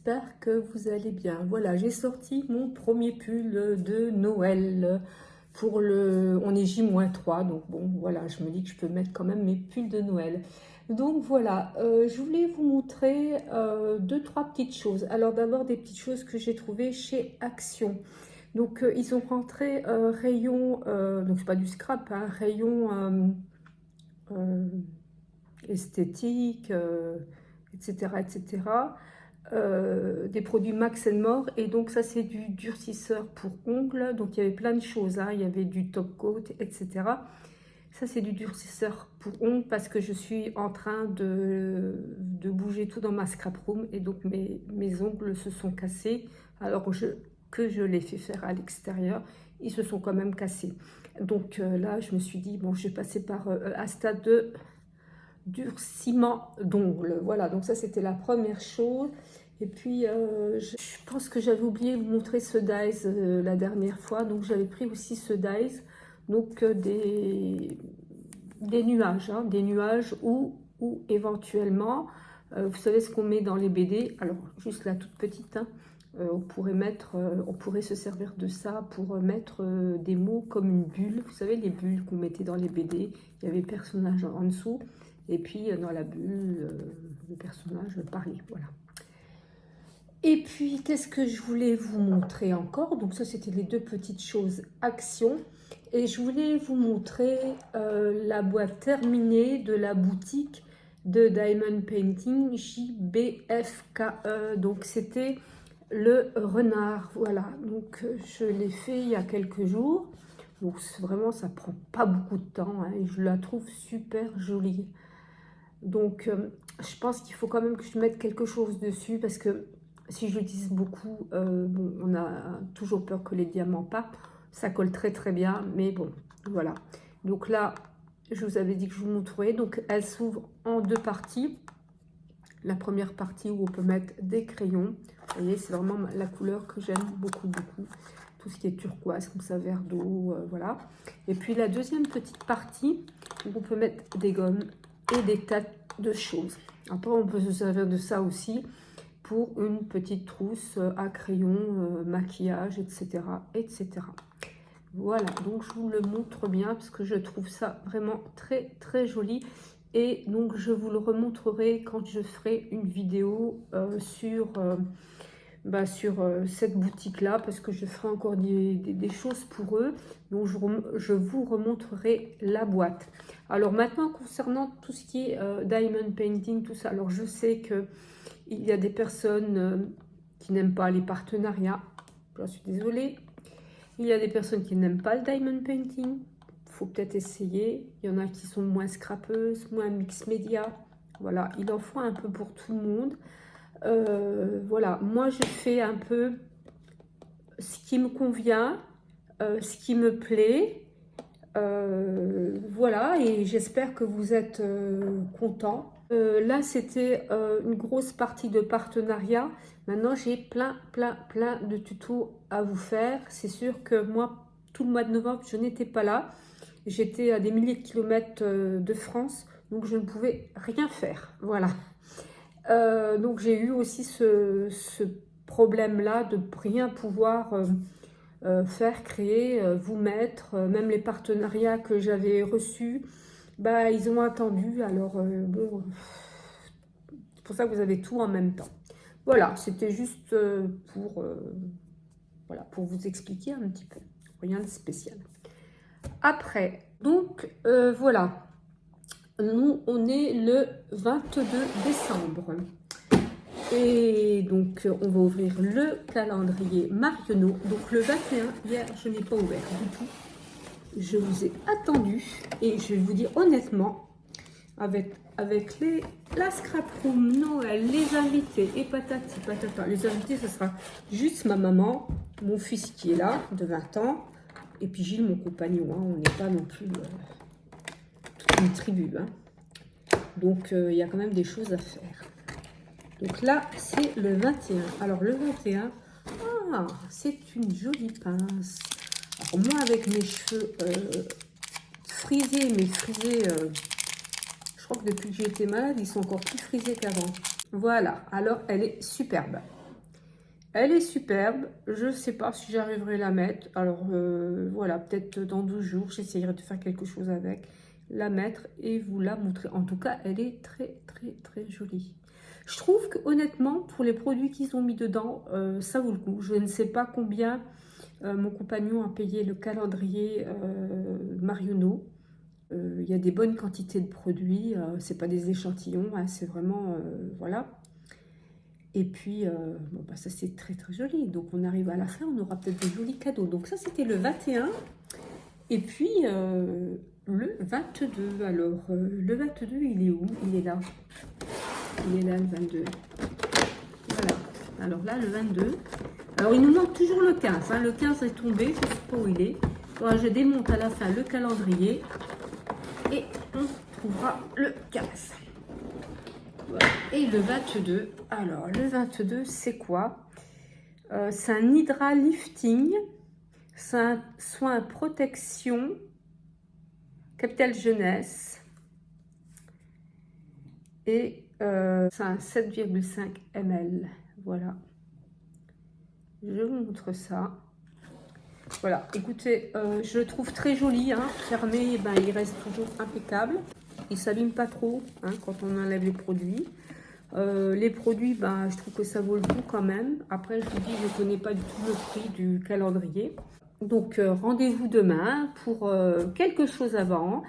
j'espère que vous allez bien. Voilà, j'ai sorti mon premier pull de Noël pour le... On est J-3, donc bon, voilà, je me dis que je peux mettre quand même mes pulls de Noël. Donc voilà, je voulais vous montrer deux, trois petites choses. Alors d'abord, des petites choses que j'ai trouvées chez Action. Donc ils ont rentré rayon, donc c'est pas du scrap, hein, rayon esthétique, etc., etc. Des produits Max More, et donc ça c'est du durcisseur pour ongles, donc il y avait plein de choses, hein. Il y avait du top coat, etc. Ça c'est du durcisseur pour ongles parce que je suis en train de bouger tout dans ma scrap room, et donc mes ongles se sont cassés alors que je les fais faire à l'extérieur, ils se sont quand même cassés. Donc là je me suis dit, bon, je vais passer par Asta de durcissement d'ongles. Voilà, donc ça c'était la première chose. Et puis je pense que j'avais oublié de vous montrer ce dies la dernière fois, donc j'avais pris aussi ce dies, donc des nuages, hein, des nuages ou éventuellement vous savez ce qu'on met dans les BD, alors juste la toute petite, hein, on pourrait se servir de ça pour mettre des mots comme une bulle, vous savez les bulles qu'on mettait dans les BD, il y avait personnage en dessous, et puis dans la bulle, le personnage parlait, voilà. Et puis, qu'est-ce que je voulais vous montrer encore? Donc ça, c'était les deux petites choses Action. Et je voulais vous montrer la boîte terminée de la boutique de Diamond Painting JBFKE. Donc c'était le renard, voilà. Donc je l'ai fait il y a quelques jours. Donc vraiment, ça prend pas beaucoup de temps, hein, et je la trouve super jolie. Donc je pense qu'il faut quand même que je mette quelque chose dessus, parce que si je l'utilise beaucoup, bon, on a toujours peur que les diamants partent. Ça colle très très bien, mais bon, voilà. Donc là, je vous avais dit que je vous montrerai. Donc elle s'ouvre en deux parties. La première partie où on peut mettre des crayons. Vous voyez, c'est vraiment la couleur que j'aime beaucoup, beaucoup. Tout ce qui est turquoise, comme ça, vert d'eau, voilà. Et puis la deuxième petite partie où on peut mettre des gommes et des tas de choses. Après, on peut se servir de ça aussi pour une petite trousse à crayon, maquillage, etc., etc. Voilà, donc je vous le montre bien parce que je trouve ça vraiment très très joli. Et donc je vous le remontrerai quand je ferai une vidéo sur cette boutique là, parce que je ferai encore des choses pour eux. Donc je vous remontrerai la boîte. Alors maintenant, concernant tout ce qui est diamond painting, tout ça, alors je sais que il y a des personnes qui n'aiment pas les partenariats, je suis désolée. Il y a des personnes qui n'aiment pas le diamond painting, il faut peut-être essayer. Il y en a qui sont moins scrapeuses, moins mix média. Voilà, il en faut un peu pour tout le monde. Voilà, moi je fais un peu ce qui me convient, ce qui me plaît. Voilà, et j'espère que vous êtes contents. Là, c'était une grosse partie de partenariat. Maintenant, j'ai plein de tutos à vous faire. C'est sûr que moi, tout le mois de novembre, je n'étais pas là. J'étais à des milliers de kilomètres de France, donc je ne pouvais rien faire. Voilà. Donc, j'ai eu aussi ce problème-là de rien pouvoir faire, créer, vous mettre. Même les partenariats que j'avais reçus, bah, ils ont attendu. Alors, bon, c'est pour ça que vous avez tout en même temps. Voilà, c'était juste voilà, pour vous expliquer un petit peu. Rien de spécial. Après, donc, voilà. Nous, on est le 22 décembre. Et donc, on va ouvrir le calendrier Marionneau. Donc, le 21, hier, je n'ai pas ouvert du tout. Je vous ai attendu. Et je vais vous dire honnêtement, avec la scrap room, Noël, les invités et patati patata. Les invités, ce sera juste ma maman, mon fils qui est là, de 20 ans, et puis Gilles, mon compagnon. Hein, on n'est pas non plus toute une tribu. Hein. Donc, il y a quand même des choses à faire. Donc là, c'est le 21. Alors, le 21, ah, c'est une jolie pince. Alors, moi, avec mes cheveux frisés, mais frisés, je crois que depuis que j'ai été malade, ils sont encore plus frisés qu'avant. Voilà, alors elle est superbe. Elle est superbe. Je ne sais pas si j'arriverai à la mettre. Alors voilà, peut-être dans 12 jours, j'essayerai de faire quelque chose avec, la mettre et vous la montrer. En tout cas, elle est très très très jolie. Je trouve que honnêtement, pour les produits qu'ils ont mis dedans, ça vaut le coup. Je ne sais pas combien mon compagnon a payé le calendrier Marionneau. Il y a des bonnes quantités de produits. C'est pas des échantillons, hein, c'est vraiment voilà. Et puis, bon, bah, ça c'est très très joli. Donc on arrive à la fin, on aura peut-être des jolis cadeaux. Donc ça c'était le 21. Et puis le 22. Alors le 22, il est où? Il est là. Il est là le 22. Voilà. Alors là, le 22. Alors il nous manque toujours le 15. Hein. Le 15 est tombé, je ne sais pas où il est. Voilà, je démonte à la fin le calendrier. Et on trouvera le 15. Voilà. Et le 22, alors le 22 c'est quoi? C'est un Hydra Lifting, c'est un soin protection, Capital Jeunesse, et c'est un 7,5 ml, voilà. Je vous montre ça. Voilà, écoutez, je le trouve très joli, hein. Fermé, ben, il reste toujours impeccable. Il ne s'abîme pas trop hein, quand on enlève les produits. Les produits, ben, je trouve que ça vaut le coup quand même. Après, je vous dis, je ne connais pas du tout le prix du calendrier. Donc, rendez-vous demain pour quelque chose avant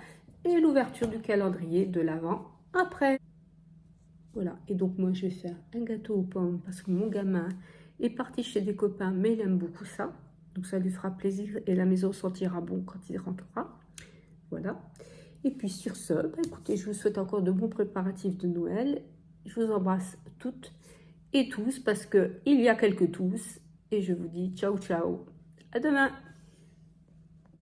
et l'ouverture du calendrier de l'avant après. Voilà, et donc moi, je vais faire un gâteau aux pommes parce que mon gamin est parti chez des copains, mais il aime beaucoup ça. Donc, ça lui fera plaisir et la maison sentira bon quand il rentrera. Voilà. Et puis, sur ce, ben, écoutez, je vous souhaite encore de bons préparatifs de Noël. Je vous embrasse toutes et tous parce qu'il y a quelques tous. Et je vous dis ciao, ciao. À demain.